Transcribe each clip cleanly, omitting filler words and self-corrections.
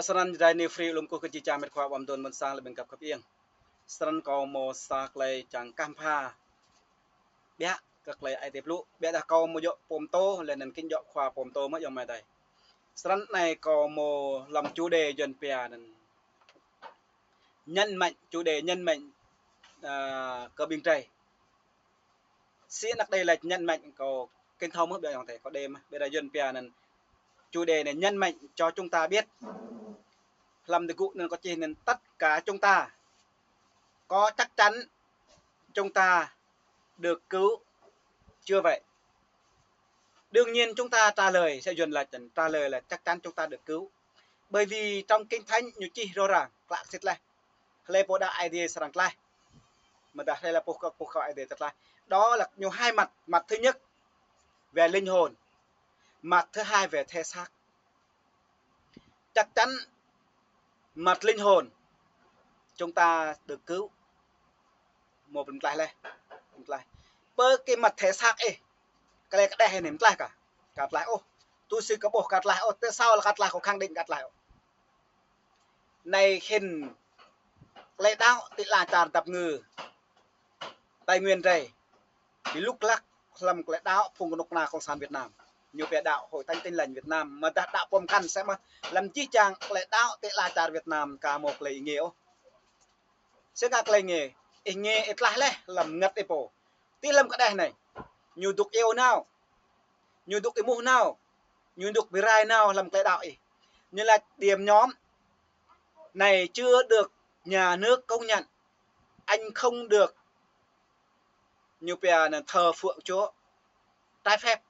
Asran dai ne free lum ko ke chi chamet kwa bom don man sang le ben kap kap ieng sran ko mo sa klei chang kam pha bia ka klei ai te plu bia da ko mo yo pom to le nan kin yo kwa pom to ma yo mai dai sran này có một làm chủ đề dần pè nhân mệnh chủ đề nhân mệnh cơ biên tây sĩ nặc đây là nhân mệnh có kênh thông mất bây giờ có đêm bây giờ dần pè nên chủ đề này nhân mệnh cho chúng ta biết làm được cụ nên có chỉ nên tất cả chúng ta có chắc chắn chúng ta được cứu chưa vậy. Đương nhiên chúng ta trả lời sẽ dần là trả lời là chắc chắn chúng ta được cứu, bởi vì trong kinh thánh như chỉ rõ ràng lạc xịt lại lấy bộ đã idea sang lại mà đã hay là bộ khởi idea thật lại đó là nhiều hai mặt. Mặt thứ nhất về linh hồn, mặt thứ hai về thể xác. Chắc chắn mặt linh hồn chúng ta được cứu một lần lại bơ cái mặt thể xác ấy cái này hay ném lại cả cắt lại ô tôi xin có bộ cắt lại ô tại sao là cắt lại có khẳng định cắt lại này hình lệ đạo thì là tràn tập ngừ tài nguyên rầy thì lúc lắc làm lệ đạo phùng nục na cộng sản Việt Nam nhiều vẻ đạo hội thanh tinh lành Việt Nam mà đạo pom căn sẽ mà làm chi chàng lệ đạo thì là tràn Việt Nam cả một lời nghĩa sẽ các lời nghề nghe ít lại lẽ làm ngất ấy bộ tí làm cái đây này nhiều đục yêu nào nhiều đục cái mũ nào nhiều đục bị rai nào làm lệ đạo ấy như là điểm nhóm này chưa được nhà nước công nhận, anh không được nhiều bè là thờ phượng Chúa trái phép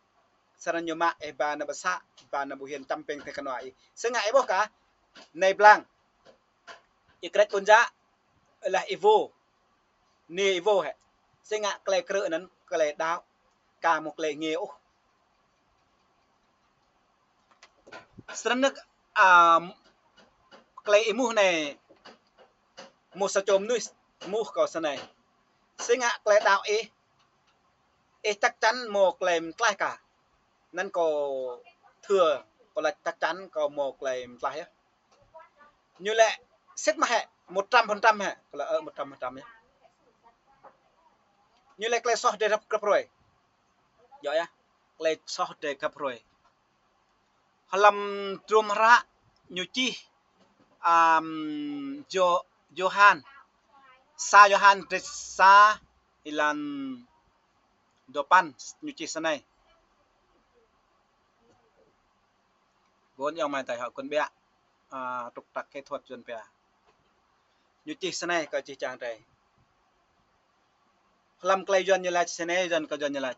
sao nhiều mạng bà là bà xã bà là bù hiền trăm bình thì cái loại sẽ ngại bố cả này blang ikret pun giá là ivo ni ivo hệ sẽ ngại cái cỡ nấn cái đáo cả một lệ nghèo sân nước cái imu này một sa chôm nuôi mu có sân này sẽ ngại cái đạo chắc chắn một lèm lại cả nên có thừa có là chắc chắn có một lèm lại như lệ xét mà hệ 100% hệ là ở 100% nhé như lệ cái so để cấp rồi giỏi á lệ so để cấp rồi làm trùm ra như chi Johan sa Johan sa ilan dopan như chi sau này vốn ông mày tại họ quân bè trục trặc kỹ thuật dần bè như chi sau này có chi chàng này làm cây dần như là sau này dần có dần như là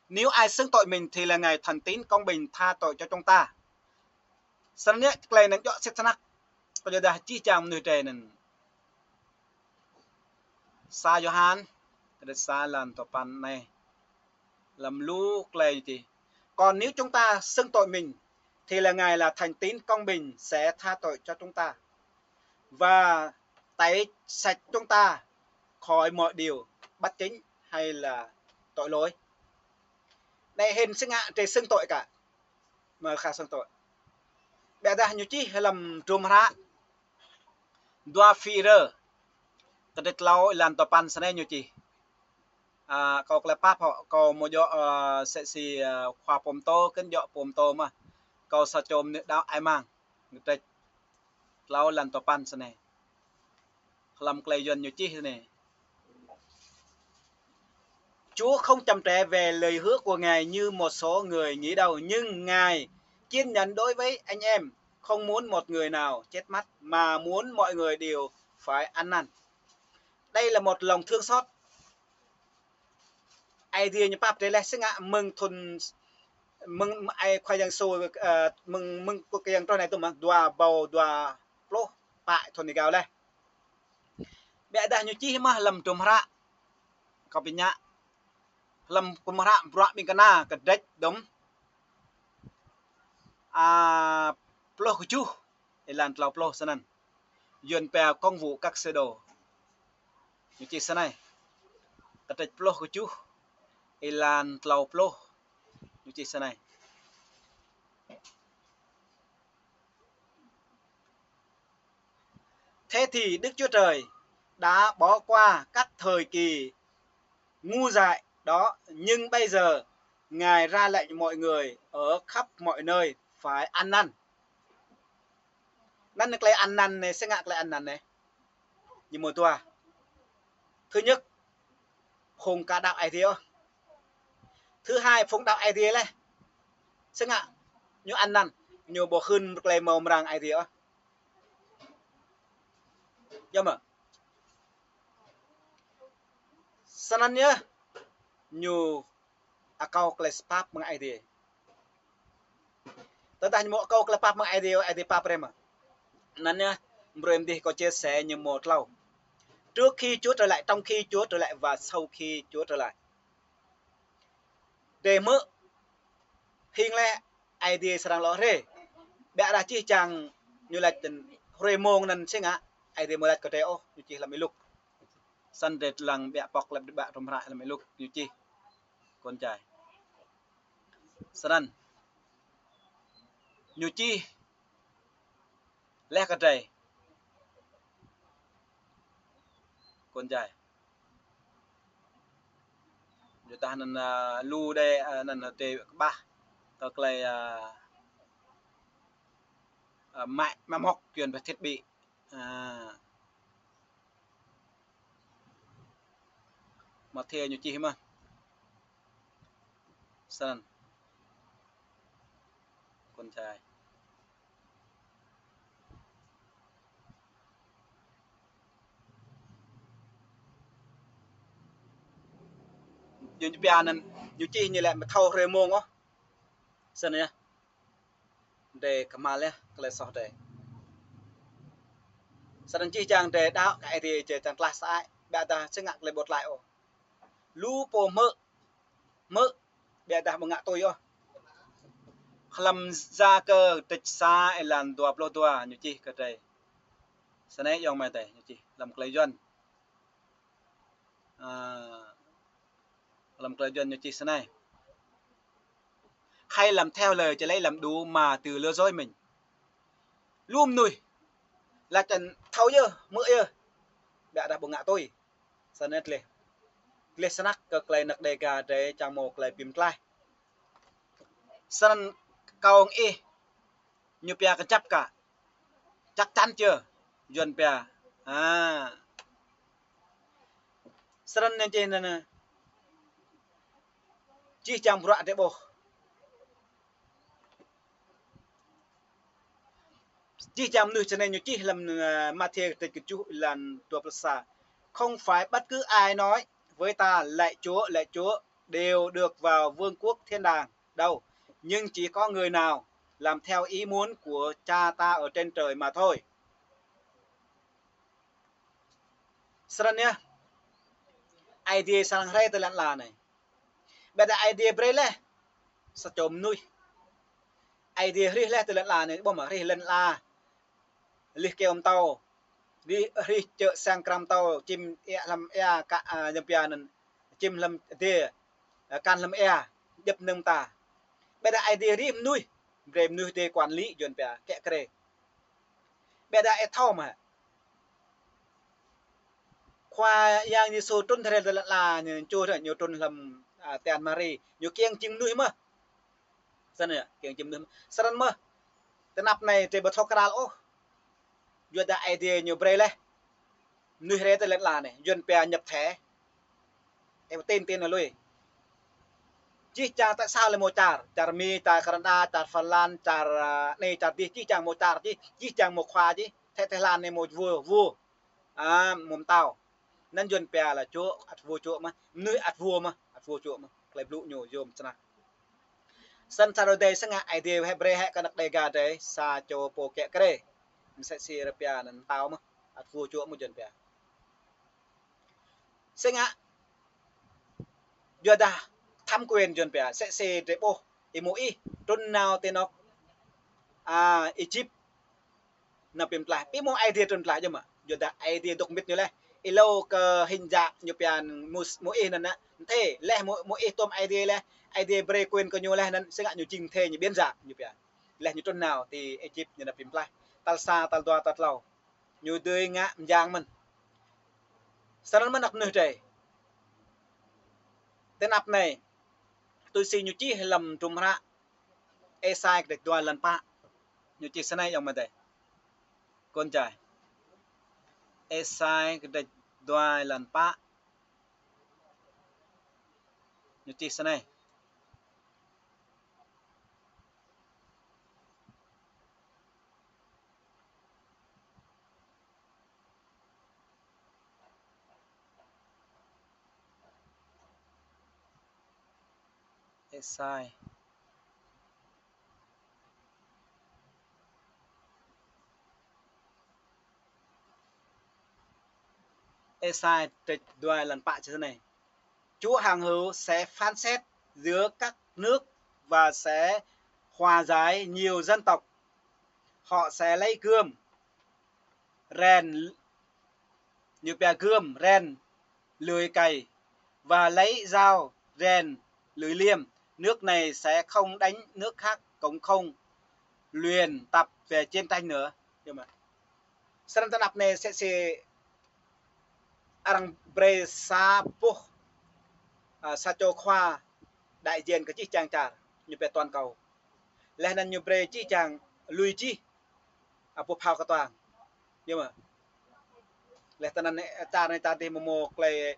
nếu ai xưng tội mình thì là ngày thần tín công bình tha tội cho chúng ta sau này cây nó cho xét nắc có giờ đã chi chàng người trẻ nên sa Johan để sa làm tổ pan này làm lú cây thì còn nếu chúng ta xưng tội mình thì là ngài là thành tín công bình sẽ tha tội cho chúng ta và tẩy sạch chúng ta khỏi mọi điều bất chính hay là tội lỗi. Đây hình xưng ạ để xưng tội cả mà khá xưng tội bè ra như chi hay làm trùm ra doa phi rơ tật địch lâu làm tổ pan sân như chi có cái pháp họ có một dọ sẽ xì khoa pom to cái dọ pom to mà có sa chôm nữa đau ai mang người lâu làm tổ pan sân này làm cây dần như chi này Chúa không chậm trễ về lời hứa của Ngài như một số người nghĩ đâu, nhưng Ngài kiên nhẫn đối với anh em, không muốn một người nào chết mất mà muốn mọi người đều phải ăn năn. Đây là một lòng thương xót. Ai đi như Pháp là sẽ ngạ mừng thuần mừng ai khoai giang xô mừng cái giang trôi này tôi mà đùa bầu đùa lô bại thuần thì gạo đây. Bẻ đã như chi mà lầm trùm ra có bị nhạ làm cùng ra bọa mình cái na cái đất đúng plo của chú làm tàu plo sân duyên bè công vụ các xe đồ như chị sân này cái đất plo của chú làm tàu plo như chị sân này Thế thì Đức Chúa Trời đã bỏ qua các thời kỳ ngu dại đó, nhưng bây giờ Ngài ra lệnh mọi người ở khắp mọi nơi phải ăn năn. Năn được lại ăn năn này, sẽ ngạc lại ăn năn này. Nhưng mà tôi thứ nhất, không cả đạo ai thiêu. Thứ hai, phong đạo ai thiêu này. Sẽ ngạc, như ăn năn, như bộ khuyên lại màu ràng ai thiêu. Dạ mà. Sa nan nhá, như akau klespap mga ai thiêu. Tentang mau kau kelepap mang idea pap rema. Nên nha, em đi có chia sẻ như một lâu. Trước khi Chúa trở lại, trong khi Chúa trở lại và sau khi Chúa trở lại. Để mơ hình lẽ idea serang lo re. Bẻ ra chi chàng như là tình re mong nên sẽ ngã idea mơ lại có thể ô như chi là mấy lúc. Sân rệt lằng bẻ bọc là bẻ rồng rại là mấy lúc như chi. Con trai. Sân như chi lẽ cái trời con trai chúng ta nên lu đây nên tê ba tao lại mại mà mọc chuyển về thiết bị mà theo như chi mà sân con trai như bia nên như chi như lại mà thâu rê mông á sân nhá để kamal nhá cái sọ để sân chi chàng để đạo cái thì chỉ chàng class ai bạn ta sẽ ngạc lại bột lại ô lu po mơ để ta bằng ngạ tôi ô làm ra cơ tịch xa làm tua plo tua như chi cái đây sân ấy dòng mày tệ như chi làm cái dân làm cái dân như chi sân này hay làm theo lời chỉ lấy làm đủ mà từ lừa dối mình luôn nuôi là trần thâu nhơ mỡ nhơ bẹ đã bằng ngạ tôi sân ấy lê snack cực lại nặc đề cả để chàng một lại phim lại sân cầu y như bè cái chấp cả chắc chắn chưa dần bè sân nên trên là chỉ chàng bọa để bộ chỉ chàng nuôi cho nên như chỉ làm material từ cái chú làm tua xa không phải bất cứ ai nói với ta lạy Chúa đều được vào vương quốc thiên đàng đâu, nhưng chỉ có người nào làm theo ý muốn của cha ta ở trên trời mà thôi. Sẵn nhá, idea sang rây từ lặn là này. Bây giờ idea bray lê, sa chồm nuôi. Idea rì lê từ lặn là này, bố mà rì lặn là, lì kêu ông tàu, rì chợ sang kram tàu, chim làm cả nhầm bia nên chim làm đê, can làm dập nâng ta. Bây giờ idea rì nuôi, rèm nuôi để quản lý dồn bia kẹ kề. Bây giờ thao mà khoa yang như số trôn thời là như chua rồi nhiều trôn làm tiền mari nhiều kiêng chim nuôi mà sao này kiêng chim nuôi sao mà tên nắp này thì bật thóc ra ô vừa đã idea nhiều bray lên nuôi hết tới là này dồn bè nhập thẻ em tên là lui chỉ cha tại sao lại một char mi char Canada char Phần Lan char này char đi chỉ chàng một char chỉ chàng một khoa chứ thế Thái Lan này một vua mồm tàu nên dồn bè là chỗ vua chỗ mà nuôi vua chỗ mà lại lũ nhổ dùm chana sân sau đây sang ngại idea Hebrew hay cái đặc đề gà đấy sa cho po kẹ cái mình sẽ xì bè nên tao mà vua chỗ một dồn bè sang ngại giờ đã tham quyền dồn bè sẽ xì để po imoi trôn nào tên nó Egypt nằm bên lại biết mua idea trôn lại chứ mà giờ đã idea độc biệt như này ilo ke hình dạng như pian mỗi nên á thế lẽ mỗi tôm idea break quên có nhiều lẽ nên sẽ ngại nhiều trình thế như biến dạng như pian lẽ như tuần nào thì Egypt như là phim lại tal sa tal doa tal lâu nhiều tươi ngã giang mình sau đó mình nắp nửa trời tên nắp này tôi xin nhiều chi hay lầm trùng ra e sai được đôi lần pa nhiều chi sau này dòng mà đây con trai e sai được đôi lần pa nhiều chi sau này e sai được đôi lần pa như thế này Chúa hàng hữu sẽ phán xét giữa các nước và sẽ hòa giải nhiều dân tộc. Họ sẽ lấy gươm, rèn như bè gươm, rèn, lưỡi cày và lấy dao, rèn, lưỡi liềm. Nước này sẽ không đánh nước khác, cũng không luyện tập về chiến tranh nữa. Nhưng mà Sẵn tân áp này sẽ arang bre sa puh sa cho khoa đại diện cái chi chàng trả như về toàn cầu lẽ nên như bre chi chàng lùi chi bộ phao cả toàn nhưng mà lẽ tân này ta đi một cái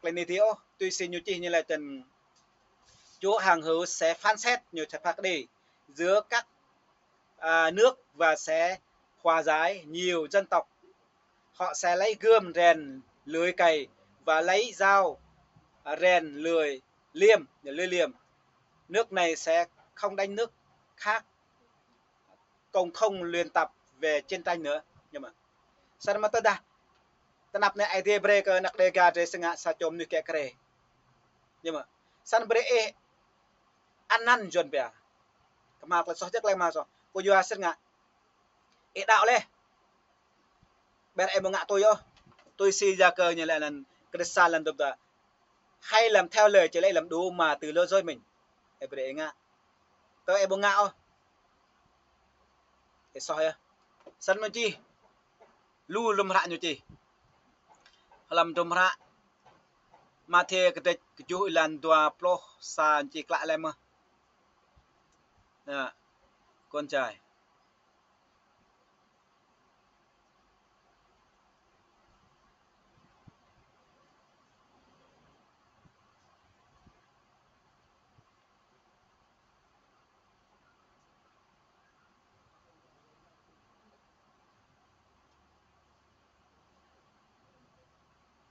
này thì tôi xin như chi như là trần Chúa hàng hữu sẽ phán xét như sẽ phạt đi giữa các nước và sẽ hòa giải nhiều dân tộc họ sẽ lấy gươm rèn lưỡi cày và lấy dao rèn lưỡi liềm nước này sẽ không đánh nước khác cũng không luyện tập về chiến tranh nữa nhưng mà sao mà ta nạp này idea break nak dega de senga sa chom ni kekre nhưng mà san bre anan jon bia kama kla so jak lai ma so ko yo asen nga đạo le ber em ngạ tôi si ra cơ như lại là cái lần tập ta hay làm theo lời chỉ lại làm đủ mà từ lỡ rồi mình em bre ngạ tôi em ngạ ô cái so ya san mà chi lu lum ra như chi làm trùm ra mà thế cái chú lần tua pro sa chỉ lại lại mà con trai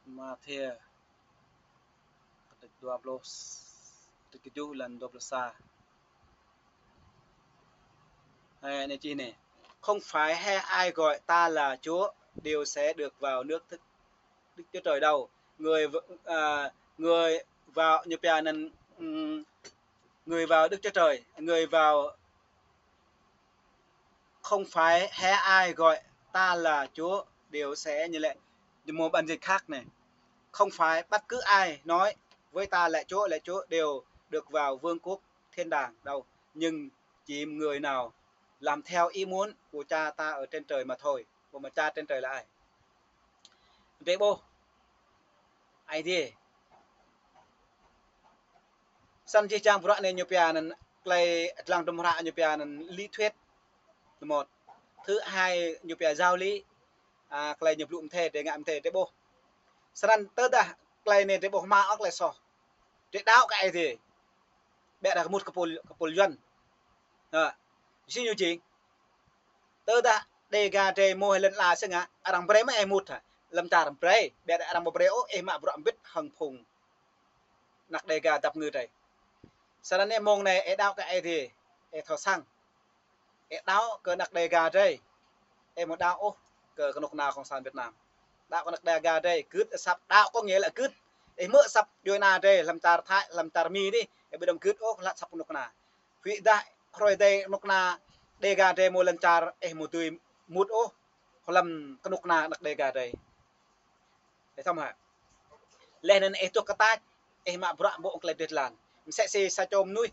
mà thế cái tua pro cái chú lần tua pro sa này chi này không phải hay ai gọi ta là Chúa đều sẽ được vào nước Đức Chúa Trời đâu người vào như bây giờ người vào Đức Chúa Trời người vào không phải hay ai gọi ta là Chúa đều sẽ như lệ một bản dịch khác này không phải bất cứ ai nói với ta là Chúa đều được vào vương quốc thiên đàng đâu nhưng chỉ người nào làm theo ý muốn của cha ta ở trên trời mà thôi mà cha trên trời là ai vậy bố ai đi san chi chang pura này nhiều pian play lang đom ra nhiều pian lý thuyết một thứ hai nhiều pian giao lý play nhiều lụm thể để ngạm thể để bố san tớ đã play này để bố ma óc lại so để đáo cái gì bẹ là một couple dân xin nhiều chị tớ đã đề gà trề mô hay lần là xem ngã rằng bre mấy em một lâm ta rằng bre bẹ đã rằng một bre ô em mà bụi biết hằng phùng nặc đề gà tập người này sau đó em mong này em đau cái thì em thọ sang em đau cờ nặc đề gà đây em một đau ô cờ cái nục nào không sàn Việt Nam đau cái nặc đề gà đây cứ sập đau có nghĩa là cứ em mỡ sập đôi na đây làm tar thái làm tar mi đi em bị đâm cứ ô là sập nục na vị đại rồi đây nục na đề gà đây một lần tar em một tuổi một ô làm cái nục na nặc đề gà đây để xong hả lên nên em tôi cái tay em mà bộ cái đệt làn sẽ sa chôm nuôi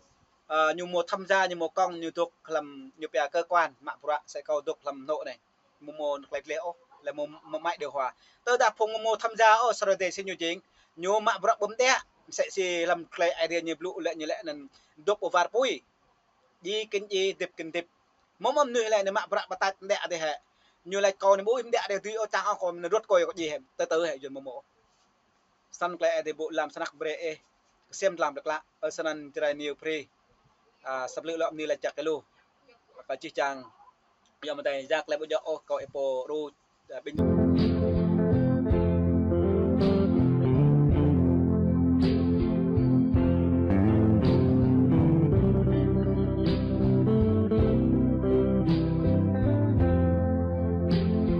như một tham gia như một con như thuộc làm như bè cơ quan mạng bụa sẽ cầu thuộc làm nộ này mô lại lẽo là mô mãi điều hòa tớ đã phong mô tham gia ở sau đây xin nhiều chính nhiều mạ bọc bấm té sẽ làm cái idea như lẽ nên đốt over pui đi kinh tiếp mồm nuôi lại nên mạ bọc bắt đẻ đây hệ như lại còn bố em đẻ để tuy ở trang còn rốt coi có gì hết tớ hệ dùn mô săn cái idea bộ làm snack bre xem làm được lạ ở sân trai nhiều pre sắp lựa lọm như là chặt cái lô và chi chàng giờ mà tay giác lại bây giờ có epo ru bình